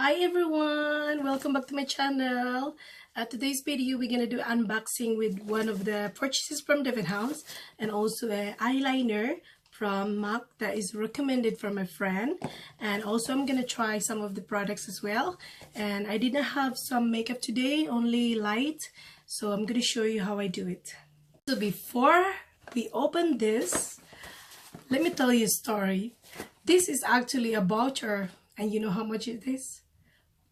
Hi everyone, welcome back to my channel. Today's video we're gonna do unboxing with one of the purchases from debenhams and also an eyeliner from MAC that is recommended from my friend, and also I'm gonna try some of the products as well. And I didn't have some makeup today, only light, so I'm gonna show you how I do it. So before we open this, let me tell you a story. This is actually a voucher, and you know how much it is?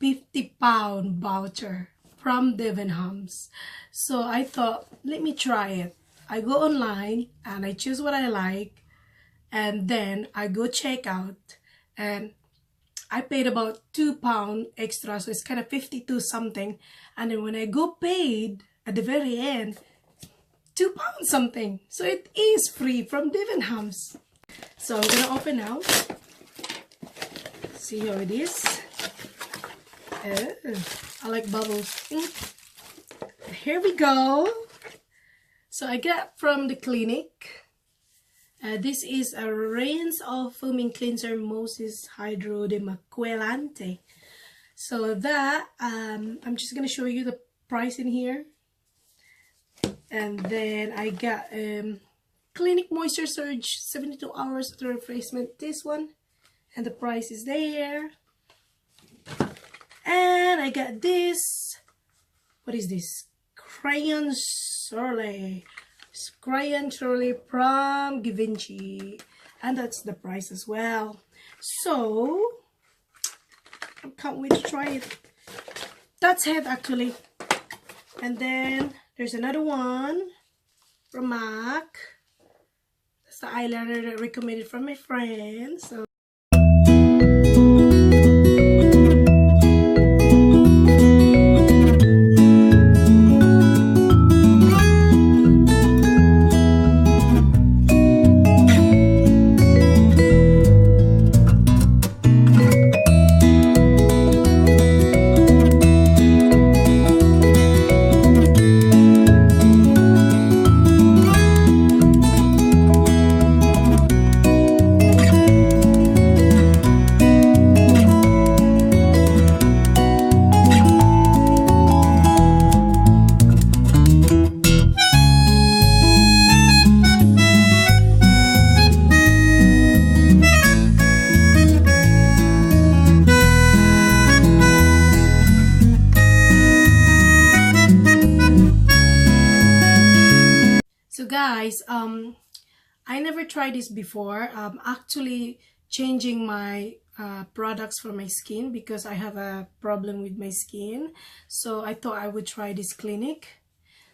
£50 voucher from debenhams. So I thought, let me try it. I go online and I choose what I like, and then I go check out, and I paid about £2 extra, so it's kind of 52 something. And then when I go paid at the very end, £2 something. So it is free from debenhams. So I'm gonna open now. See how it is. Oh, I like bubbles. Here we go. So I got from the clinic. This is a rinse of foaming cleanser Moses hydrodemaquilante. So that I'm just gonna show you the price in here. And then I got Clinic Moisture Surge 72 hours auto replacement. This one, and the price is there. And I got this. What is this? Crayon Swirly from Gevincy, and that's the price as well. So I can't wait to try it. That's it actually. And then there's another one from MAC. That's the eyeliner that I recommended from my friend. So guys, I never tried this before. Actually changing my products for my skin because I have a problem with my skin. So I thought I would try this clinic.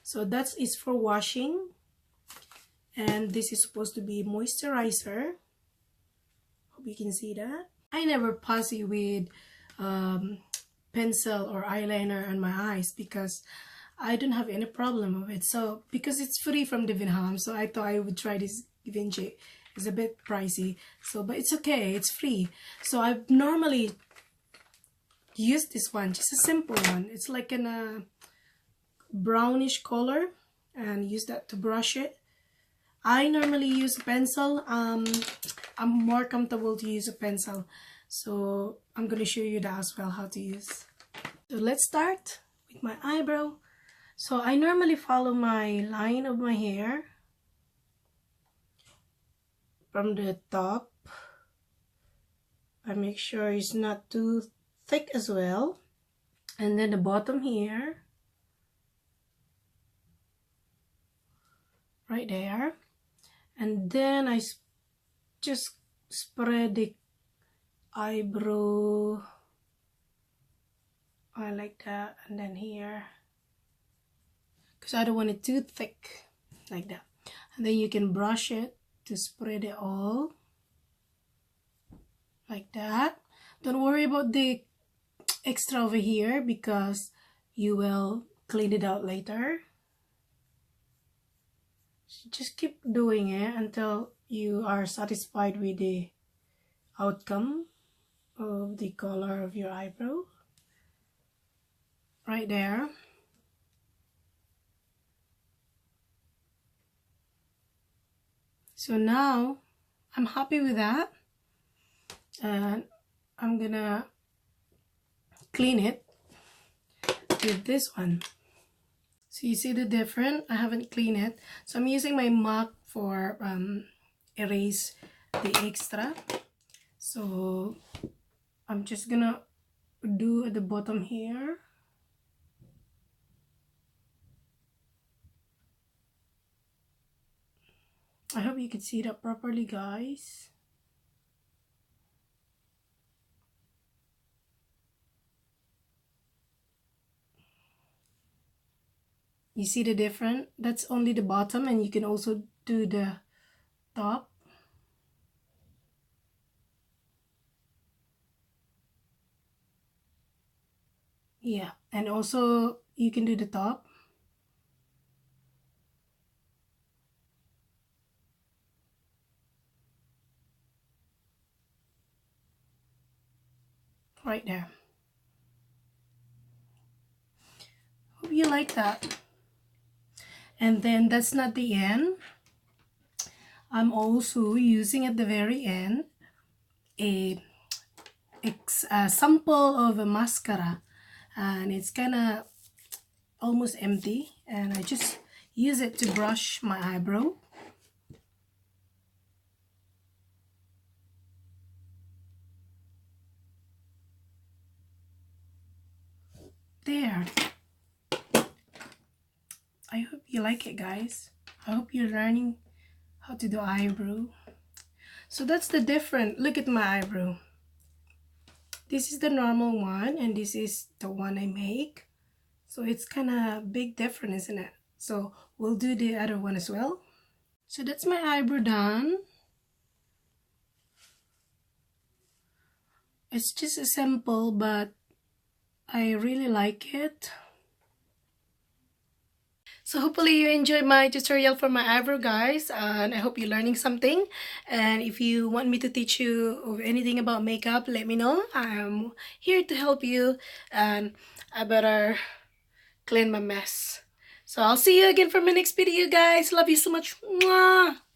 So that is for washing, and this is supposed to be moisturizer. Hope you can see that. I never fussy with pencil or eyeliner on my eyes because I don't have any problem with it. So because it's free from debenhams, so I thought I would try this gevincy. It's a bit pricey, so but it's okay, it's free. So I normally use this one, just a simple one. It's like in a brownish color, and use that to brush it. I normally use a pencil. I'm more comfortable to use a pencil, so I'm gonna show you that as well, how to use. So let's start with my eyebrow. So I normally follow my line of my hair from the top. I make sure it's not too thick as well. And then the bottom here, right there. And then I just spread the eyebrow. I like that. And then here, because I don't want it too thick, like that. And then you can brush it to spread it all like that. Don't worry about the extra over here because you will clean it out later. So just keep doing it until you are satisfied with the outcome of the color of your eyebrow. Right there. So now I'm happy with that, and I'm gonna clean it with this one. So you see the difference? I haven't cleaned it. So I'm using my mop for erase the extra. So I'm just gonna do at the bottom here. I hope you can see that properly, guys. You see the difference? That's only the bottom, and you can also do the top. Yeah, and also you can do the top. Right there. Hope you like that. And then that's not the end. I'm also using at the very end a sample of a mascara, and it's kind of almost empty, and I just use it to brush my eyebrow. There. I hope you like it, guys. I hope you're learning how to do eyebrow. So that's the difference. Look at my eyebrow. This is the normal one, and this is the one I make. So it's kind of big difference, isn't it? So we'll do the other one as well. So that's my eyebrow done. It's just a simple, but I really like it. So hopefully you enjoyed my tutorial for my eyebrow, guys, and I hope you're learning something. And if you want me to teach you of anything about makeup, let me know. I'm here to help you, and I better clean my mess. So I'll see you again for my next video, guys. Love you so much. Mwah!